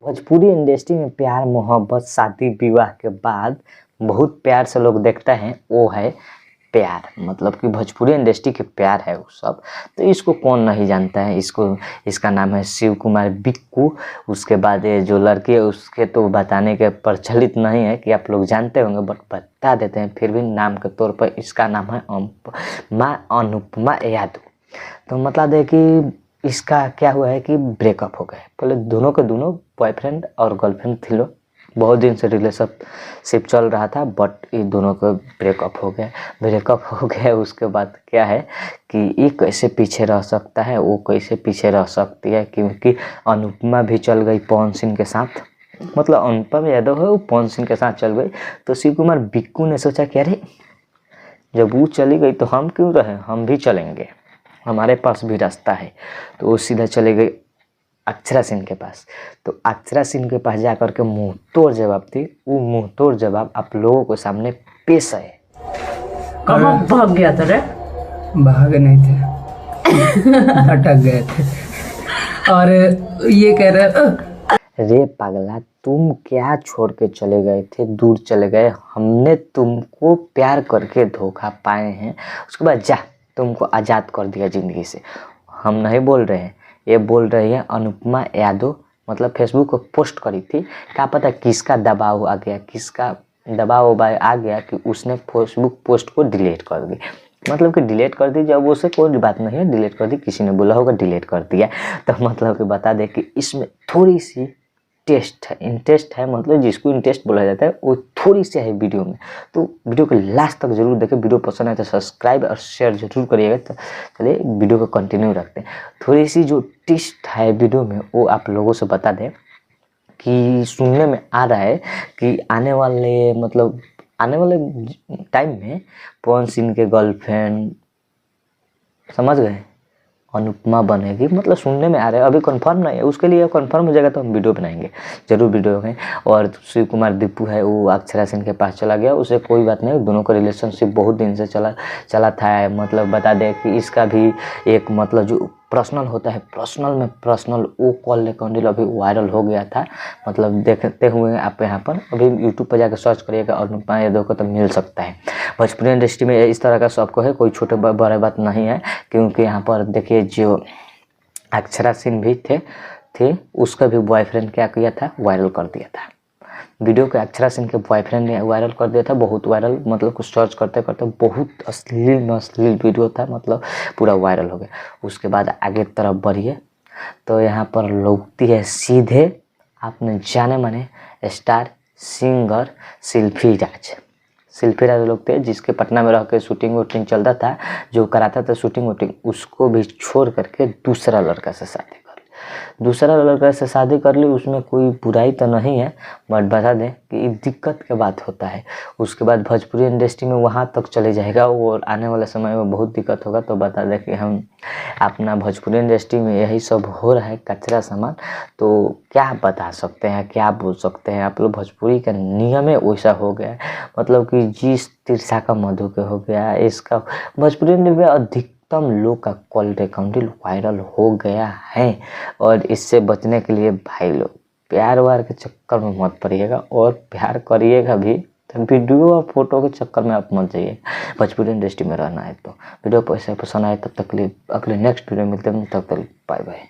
Bhojpuri industry में प्यार मोहब्बत शादी विवाह के बाद बहुत प्यार से लोग देखते हैं, वो है प्यार। मतलब कि भोजपुरी इंडस्ट्री के प्यार है वो सब। तो इसको कौन नहीं जानता है। इसका नाम है शिव कुमार बिक्कू। उसके बाद ये जो लड़की है उसके तो बताने के प्रचलित नहीं है कि आप लोग जानते होंगे, बट बता देते हैं फिर भी नाम के तौर पर। इसका नाम है अनुपमा यादव। तो मतलब है कि इसका क्या हुआ है कि ब्रेकअप हो गया। पहले दोनों के दोनों बॉयफ्रेंड और गर्लफ्रेंड थे लोग, बहुत दिन से रिलेशनशिप चल रहा था, बट ये दोनों का ब्रेकअप हो गया। उसके बाद क्या है कि ये कैसे पीछे रह सकता है, वो कैसे पीछे रह सकती है, क्योंकि अनुपमा भी चल गई पवन सिंह के साथ। मतलब अनुपमा यादव है वो पवन सिंह के साथ चल गई। तो शिव कुमार बिक्कू ने सोचा कि अरे जब वो चली गई तो हम क्यों रहे, हम भी चलेंगे, हमारे पास भी रास्ता है। तो वो सीधा चले गए अक्षरा सिंह के पास। तो अक्षरा सिंह के पास जाकर के मुंह तोड़ जवाब थी। वो मुंह तोड़ जवाब आप लोगों के सामने पेश है। कहाँ भाग गया था रे? भाग नहीं थे, भटक गए थे। और ये कह रहे रे पागला, तुम क्या छोड़ के चले गए थे, दूर चले गए, हमने तुमको प्यार करके धोखा पाए हैं, उसके बाद जा तुमको आज़ाद कर दिया ज़िंदगी से। हम नहीं बोल रहे हैं, ये बोल रही है अनुपमा यादव। मतलब फेसबुक पर पोस्ट करी थी, क्या पता किसका दबाव आ गया, किसका दबाव आ गया कि उसने फेसबुक पोस्ट को डिलीट कर दी। मतलब कि डिलीट कर दी, जब उसे कोई बात नहीं है, डिलीट कर दी, किसी ने बोला होगा डिलीट कर दिया। तो मतलब कि बता दे कि इसमें थोड़ी सी इंटरेस्ट है, मतलब जिसको इंटरेस्ट बोला जाता है वो थोड़ी सी है वीडियो में। तो वीडियो को लास्ट तक जरूर देखें। वीडियो पसंद आए तो सब्सक्राइब और शेयर जरूर करिएगा। तो चलिए वीडियो को कंटिन्यू रखते हैं। थोड़ी सी जो ट्विस्ट है वीडियो में वो आप लोगों से बता दें कि सुनने में आ रहा है कि आने वाले टाइम में पवन सिंह के गर्लफ्रेंड, समझ गए, अनुपमा बनेगी। मतलब सुनने में आ रहा है, अभी कंफर्म नहीं है। उसके लिए कंफर्म हो जाएगा तो हम वीडियो बनाएंगे, जरूर वीडियो में। और शिव कुमार बिक्कू है वो अक्षरा सिंह के पास चला गया, उसे कोई बात नहीं। दोनों का रिलेशनशिप बहुत दिन से चला था। मतलब बता दें कि इसका भी एक मतलब जो पर्सनल होता है, पर्सनल वो कॉल रिकॉर्डिंग अभी वायरल हो गया था। मतलब देखते हुए आप यहाँ पर अभी यूट्यूब पर जाकर सर्च करिएगा अनुपमा यादव को तो मिल सकता है। भोजपुरी इंडस्ट्री में इस तरह का सबको है, कोई छोटे बड़े बात नहीं है। क्योंकि यहाँ पर देखिए जो अक्षरा सिंह भी थे उसका भी बॉयफ्रेंड क्या किया था, वायरल कर दिया था वीडियो को। अक्षरा सिंह के बॉयफ्रेंड ने वायरल कर दिया था, बहुत वायरल। मतलब कुछ सर्च करते करते बहुत अश्लील वीडियो था, मतलब पूरा वायरल हो गया। उसके बाद आगे तरफ बढ़िए तो यहाँ पर लोगती है सीधे आपने जाने माने स्टार सिंगर शिल्पी राज लोग थे, जिसके पटना में रह के शूटिंग वूटिंग चलता था, जो कराता था शूटिंग वूटिंग, उसको भी छोड़ करके दूसरा लड़का से शादी कर ली। उसमें कोई बुराई तो नहीं है, बट बता दें कि दिक्कत के बात होता है। उसके बाद भोजपुरी इंडस्ट्री में वहाँ तक चले जाएगा और आने वाले समय में बहुत दिक्कत होगा। तो बता दें कि हम अपना भोजपुरी इंडस्ट्री में यही सब हो रहा है, कचरा सामान। तो क्या बता सकते हैं, क्या बोल सकते हैं आप लोग। भोजपुरी का नियम है वैसा हो गया है। मतलब कि जिस तिरसा का मधु के हो गया, इसका भोजपुरी में अधिकतम लोग का कॉल रिकॉर्डिंग वायरल हो गया है। और इससे बचने के लिए भाई लोग प्यार वार के चक्कर में मत पड़िएगा, और प्यार करिएगा भी तो वीडियो और फोटो के चक्कर में आप मत जाइए। भोजपुरी इंडस्ट्री में रहना है तो वीडियो पसंद आए तब तक अगले नेक्स्ट वीडियो मिलते हैं, तब तक बाय बाय।